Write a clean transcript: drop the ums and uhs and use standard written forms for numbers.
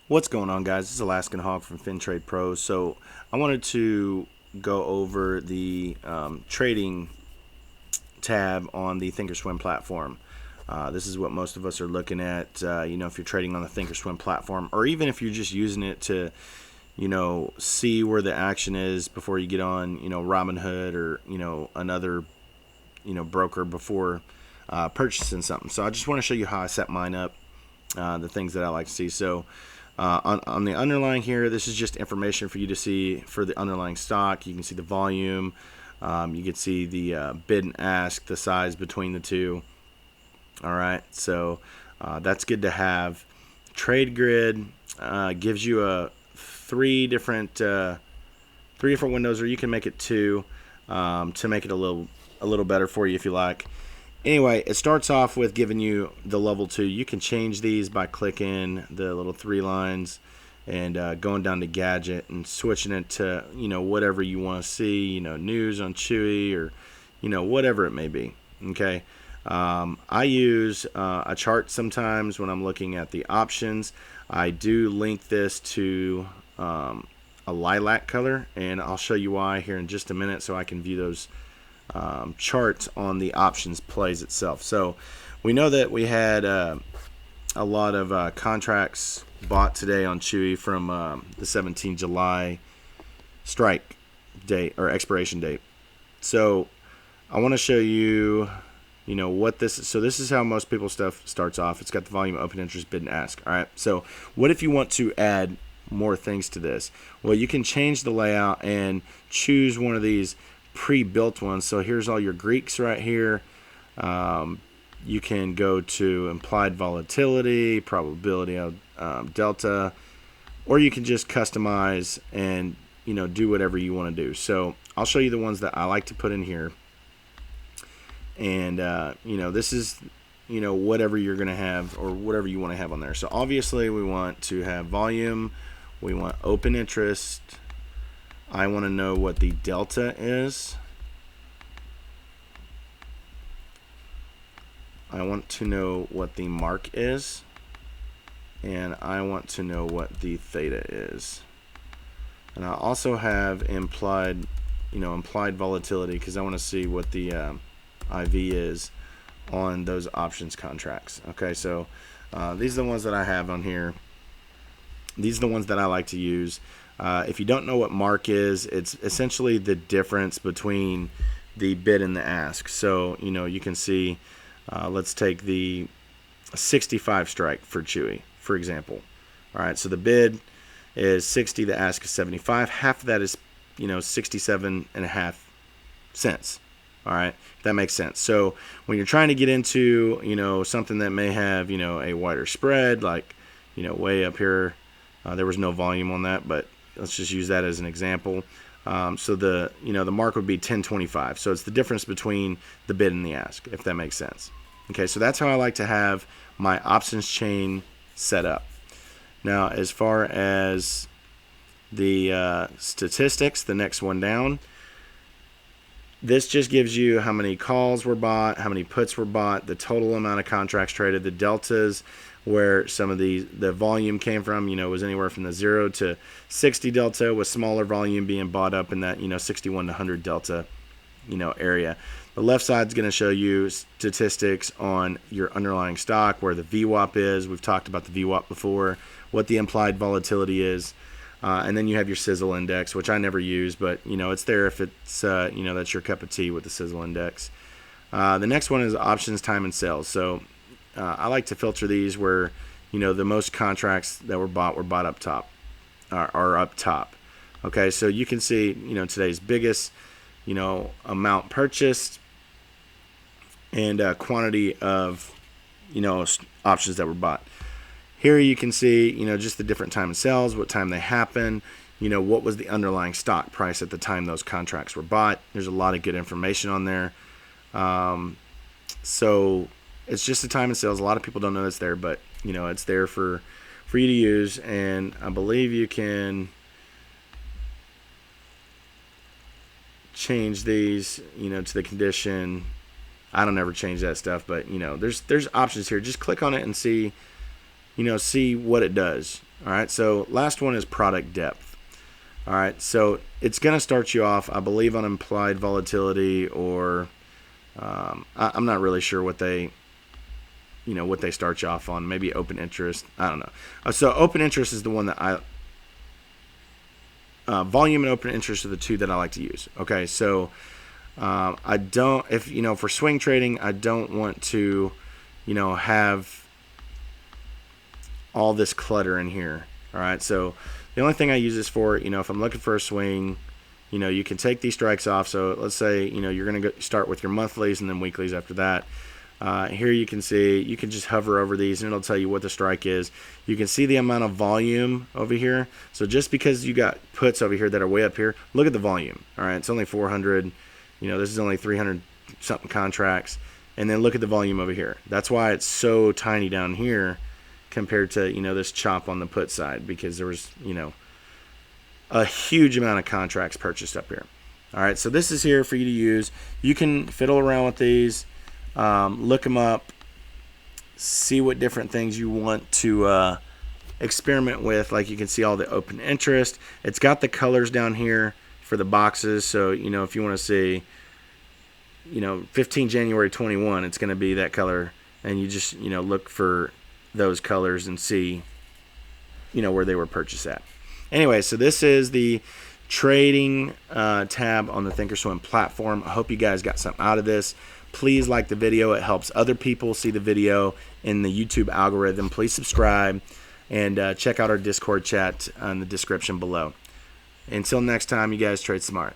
What's going on, guys? This is Alaskan Hog from FinTrade Pros. So I wanted to go over the trading tab on the Thinkorswim platform. This is what most of us are looking at. If you're trading on the Thinkorswim platform, or even if you're just using it to, see where the action is before you get on, Robinhood or another, broker before purchasing something. So I just want to show you how I set mine up. The things that I like to see. So on the underlying here, this is just information for you to see for the underlying stock. You can see the volume. You can see the bid and ask, the size between the two. All right, so that's good to have. Trade grid gives you three different windows, or you can make it two to make it a little better for you if you like. Anyway, it starts off with giving you the level 2. You can change these by clicking the little 3 lines and going down to gadget and switching it to, whatever you want to see, news on Chewy or, whatever it may be. Okay. I use a chart sometimes when I'm looking at the options. I do link this to a lilac color, and I'll show you why here in just a minute so I can view those chart on the options plays itself. So we know that we had a lot of contracts bought today on Chewy from the 17 July strike date or expiration date. So I want to show you, what this is. So this is how most people's stuff starts off. It's got the volume, open interest, bid and ask. All right. So what if you want to add more things to this? Well, you can change the layout and choose one of these pre-built ones. So here's all your Greeks right here. You can go to implied volatility, probability of delta, or you can just customize and do whatever you want to do. So I'll show you the ones that I like to put in here. And this is whatever you're gonna have or whatever you want to have on there. So obviously we want to have volume, we want open interest. I want to know what the delta is. I want to know what the mark is. And I want to know what the theta is. And I also have implied volatility because I want to see what the IV is on those options contracts. Okay, so these are the ones that I have on here. These are the ones that I like to use. If you don't know what mark is, it's essentially the difference between the bid and the ask. So, you can see, let's take the 65 strike for Chewy, for example. All right, so the bid is 60, the ask is 75. Half of that is, 67.5 cents. All right, if that makes sense. So when you're trying to get into, something that may have, a wider spread, like, way up here, there was no volume on that, but let's just use that as an example. So the mark would be 1025. So it's the difference between the bid and the ask, if that makes sense. Okay, so that's how I like to have my options chain set up. Now, as far as the statistics, the next one down, this just gives you how many calls were bought, how many puts were bought, the total amount of contracts traded, the deltas, where some of the volume came from, was anywhere from the 0 to 60 delta, with smaller volume being bought up in that, 61 to 100 delta, area. The left side is going to show you statistics on your underlying stock, where the VWAP is. We've talked about the VWAP before, what the implied volatility is. And then you have your sizzle index, which I never use, but it's there if it's that's your cup of tea with the sizzle index. The next one is options time and sales. So I like to filter these where the most contracts that were bought up top, are up top. Okay, so you can see today's biggest amount purchased and quantity of options that were bought. Here you can see, just the different time of sales, what time they happen, what was the underlying stock price at the time those contracts were bought. There's a lot of good information on there. So it's just the time of sales. A lot of people don't know it's there, but, it's there for you to use. And I believe you can change these, to the condition. I don't ever change that stuff, but, there's options here. Just click on it and see, see what it does. All right, so last one is product depth. All right, so it's going to start you off, I believe, on implied volatility, or I'm not really sure what they, what they start you off on. Maybe open interest. I don't know. So open interest is the one that volume and open interest are the two that I like to use. Okay, so I don't, if for swing trading, I don't want to, have all this clutter in here. All right, so the only thing I use this for, if I'm looking for a swing, you can take these strikes off. So let's say, you're going to start with your monthlies and then weeklies after that. Here you can see, you can just hover over these and it'll tell you what the strike is. You can see the amount of volume over here. So just because you got puts over here that are way up here, look at the volume. All right, it's only 400. This is only 300 something contracts. And then look at the volume over here. That's why it's so tiny down here compared to, this chop on the put side, because there was, a huge amount of contracts purchased up here. All right, so this is here for you to use. You can fiddle around with these, look them up, see what different things you want to experiment with. Like you can see all the open interest. It's got the colors down here for the boxes. So, if you want to see, 15 January 21, it's going to be that color. And you just, look for those colors and see, where they were purchased at. Anyway, so this is the trading tab on the Thinkorswim platform. I hope you guys got something out of this. Please like the video. It helps other people see the video in the YouTube algorithm. Please subscribe and check out our Discord chat in the description below. Until next time, you guys trade smart.